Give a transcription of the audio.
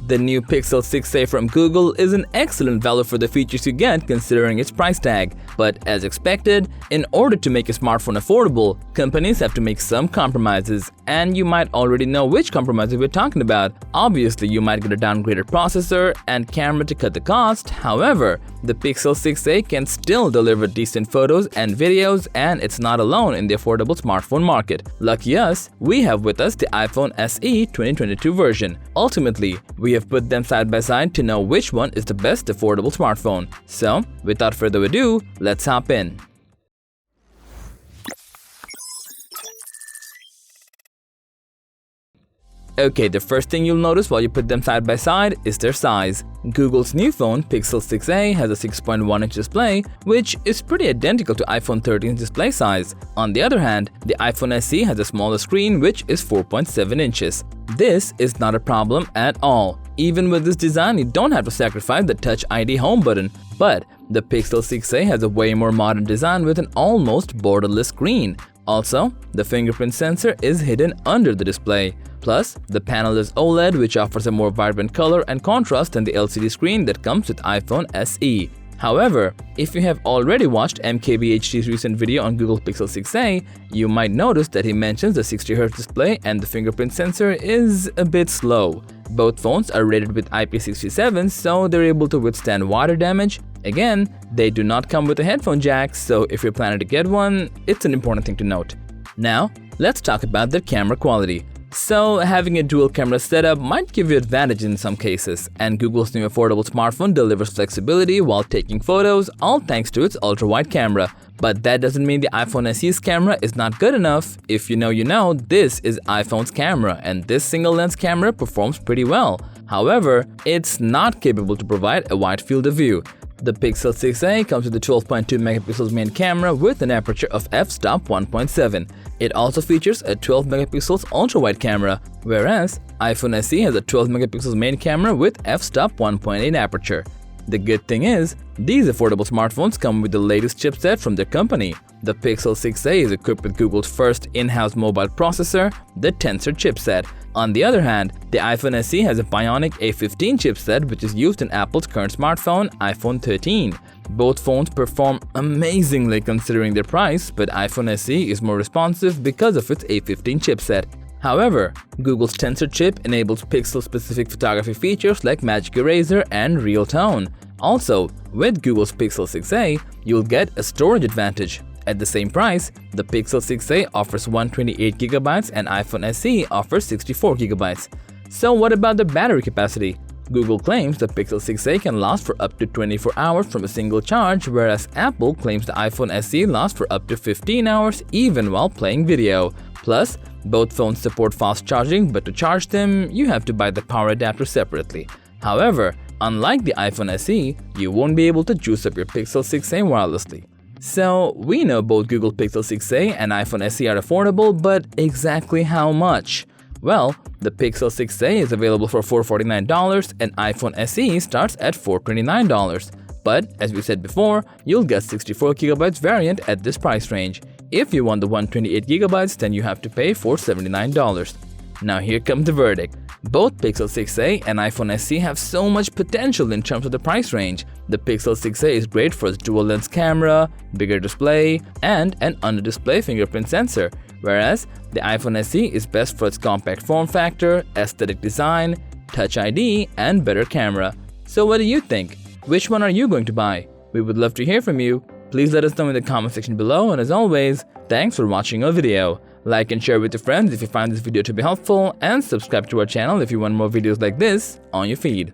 The new Pixel 6a from Google is an excellent value for the features you get considering its price tag. But as expected, in order to make a smartphone affordable, companies have to make some compromises, and you might already know which compromises we're talking about. Obviously, you might get a downgraded processor and camera to cut the cost. However, the Pixel 6a can still deliver decent photos and videos, and it's not alone in the affordable smartphone market. Lucky us, we have with us the iPhone SE 2022 version. Ultimately, we have put them side by side to know which one is the best affordable smartphone. So, without further ado, let's hop in. Okay, the first thing you'll notice while you put them side by side is their size. Google's new phone, Pixel 6a, has a 6.1-inch display, which is pretty identical to iPhone 13's display size. On the other hand, the iPhone SE has a smaller screen, which is 4.7 inches. This is not a problem at all. Even with this design, you don't have to sacrifice the Touch ID home button. But the Pixel 6a has a way more modern design with an almost borderless screen. Also, the fingerprint sensor is hidden under the display. Plus, the panel is OLED, which offers a more vibrant color and contrast than the LCD screen that comes with iPhone SE. However, if you have already watched MKBHD's recent video on Google Pixel 6a, you might notice that he mentions the 60Hz display and the fingerprint sensor is a bit slow. Both phones are rated with IP67, so they're able to withstand water damage. Again, they do not come with a headphone jack, so if you're planning to get one, it's an important thing to note. Now, let's talk about their camera quality. So, having a dual camera setup might give you advantage in some cases, and Google's new affordable smartphone delivers flexibility while taking photos, all thanks to its ultra-wide camera. But that doesn't mean the iPhone SE's camera is not good enough. If you know, this is iPhone's camera, and this single lens camera performs pretty well. However, it's not capable to provide a wide field of view. The Pixel 6a comes with a 12.2 megapixels main camera with an aperture of f-stop 1.7. It also features a 12 megapixels ultra-wide camera, whereas iPhone SE has a 12 megapixels main camera with f-stop 1.8 aperture. The good thing is, these affordable smartphones come with the latest chipset from their company. The Pixel 6a is equipped with Google's first in-house mobile processor, the Tensor chipset. On the other hand, the iPhone SE has a Bionic A15 chipset, which is used in Apple's current smartphone, iPhone 13. Both phones perform amazingly considering their price, but iPhone SE is more responsive because of its A15 chipset. However, Google's Tensor chip enables pixel-specific photography features like Magic Eraser and Real Tone. Also, with Google's Pixel 6a, you'll get a storage advantage. At the same price, the Pixel 6a offers 128GB and iPhone SE offers 64GB. So what about the battery capacity? Google claims the Pixel 6a can last for up to 24 hours from a single charge, whereas Apple claims the iPhone SE lasts for up to 15 hours even while playing video. Plus, both phones support fast charging, but to charge them, you have to buy the power adapter separately. However, unlike the iPhone SE, you won't be able to juice up your Pixel 6a wirelessly. So, we know both Google Pixel 6a and iPhone SE are affordable, but exactly how much? Well, the Pixel 6a is available for $449 and iPhone SE starts at $429. But, as we said before, you'll get 64GB variant at this price range. If you want the 128GB, then you have to pay $479. Now here comes the verdict. Both Pixel 6a and iPhone SE have so much potential in terms of the price range. The Pixel 6a is great for its dual-lens camera, bigger display, and an under-display fingerprint sensor, whereas the iPhone SE is best for its compact form factor, aesthetic design, Touch ID, and better camera. So what do you think? Which one are you going to buy? We would love to hear from you. Please let us know in the comment section below, and as always, thanks for watching our video. Like and share with your friends if you find this video to be helpful, and subscribe to our channel if you want more videos like this on your feed.